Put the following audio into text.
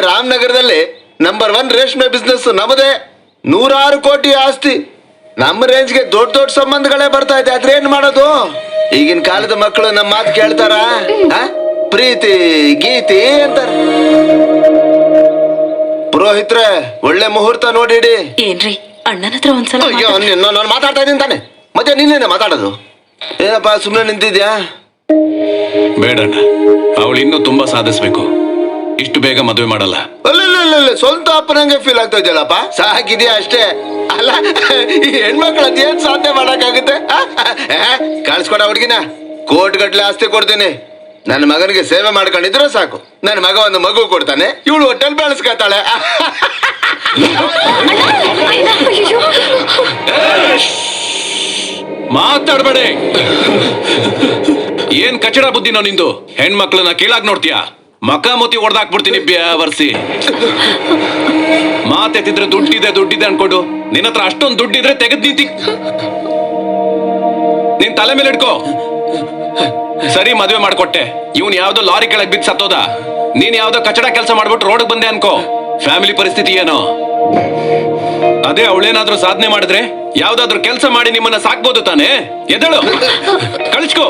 ರಾಮನಗರದಲ್ಲಿ ನಂಬರ್ 1 ರೇಷ್ಮೆ ಬಿಸ್ನೆಸ್ ನಮ್ಮದೇ. 100 ಕೋಟಿ ಆಸ್ತಿ. ನಮ್ಮ ರೇಂಜ್ಗೆ ದೊಡ್ಡ ದೊಡ್ಡ ಸಂಬಂಧಗಳೇ ಬರ್ತಾ ಇದೆ. ಆದ್ರೆ ಏನ್ ಮಾಡೋದು? ಈಗಿನ ಕಾಲದ ಮಕ್ಕಳು ನಮ್ಮ ಮಾತು ಕೇಳ್ತಾರ? ಪ್ರೀತಿ ಗೀತಿ ಅಂತಾರ. ಪುರೋಹಿತ್ರೆ, ಒಳ್ಳೆ ಮುಹೂರ್ತ ನೋಡಿಡಿ. ಏನ್ರಿ ಅಣ್ಣನ ಹತ್ರ ಒಂದ್ಸಲ ಅಯ್ಯೋ, ನಾನು ಮಾತಾಡ್ತಾ ಇದ್ದೀನಿ ತಾನೆ, ಮತ್ತೆ ನೀನೇನೆ ಮಾತಾಡೋದು? ಏನಪ್ಪ ಸುಮ್ಮನೆ ನಿಂತಿದ್ಯಾ? ಬೇಡಣ್ಣ, ಅವಳು ಇನ್ನೂ ತುಂಬಾ ಸಾಧಿಸ್ಬೇಕು. ಇಷ್ಟು ಬೇಗ ಮದುವೆ ಮಾಡಲ್ಲ. ಅಲ್ಲ, ಸ್ವಂತ ಅಪ್ಪನಂಗೆ ಫೀಲ್ ಆಗ್ತಾ ಇದೆಯಲ್ಲಪ್ಪ. ಸಾಕಿದ್ಯಾ ಅಷ್ಟೇ. ಅಲ್ಲ, ಈ ಹೆಣ್ಮಕ್ಳು ಅದೇನ್ ಸಾಧ್ಯ ಮಾಡಕ್ಕಾಗುತ್ತೆ? ಕಳ್ಸ್ಕೊಡ ಹುಡ್ಗಿನ. ಕೋಟಿ ಗಟ್ಲೆ ಆಸ್ತಿ ಕೊಡ್ತೀನಿ. ನನ್ನ ಮಗನಿಗೆ ಸೇವೆ ಮಾಡ್ಕೊಂಡಿದ್ರೆ ಸಾಕು. ನನ್ನ ಮಗ ಒಂದು ಮಗು ಕೊಡ್ತಾನೆ, ಇವಳು ಹೋಟೆಲ್ ಬೆಳೆಸ್ಕೊತಾಳೆ. ಮಾತಾಡ್ಬೇಡಿ. ಏನ್ ಕಚಡ ಬುದ್ಧಿನೋ ನಿಂದು? ಹೆಣ್ಮಕ್ಳನ್ನ ಕೀಳಾಗ್ ನೋಡ್ತೀಯಾ? ಮಕ ಮೂತಿ ಹೊಡೆದಾಕ್ಬಿಡ್ತೀನಿ ಬರ್ಸಿ. ಮಾತೆತ್ತಿದ್ರೆ ದುಡ್ಡಿದೆ ಅನ್ಕೊಂಡು ನಿನ್ನ ಹತ್ರ ಅಷ್ಟೊಂದು ದುಡ್ಡಿದ್ರೆ ತೆಗೆದ್ ನಿಂತಿ ನಿನ್ ತಲೆ ಮೇಲೆ ಇಟ್ಕೋ. ಸರಿ, ಮದ್ವೆ ಮಾಡ್ಕೊಟ್ಟೆ. ಇವನ್ ಯಾವ್ದೋ ಲಾರಿ ಕೆಳಗ್ ಬಿದ್ದು ಸತ್ತೋದ. ನೀನ್ ಯಾವ್ದೋ ಕಚಡ ಕೆಲಸ ಮಾಡ್ಬಿಟ್ಟು ರೋಡ್ ಬಂದೆ ಅನ್ಕೋ. ಫ್ಯಾಮಿಲಿ ಪರಿಸ್ಥಿತಿ ಏನೋ ಅದೇ. ಅವಳೇನಾದ್ರೂ ಸಾಧನೆ ಮಾಡಿದ್ರೆ ಯಾವ್ದಾದ್ರು ಕೆಲಸ ಮಾಡಿ ನಿಮ್ಮನ್ನ ಸಾಕ್ಬೋದು ತಾನೆ. ಎದಳು, ಕಳಿಸ್ಕೋ.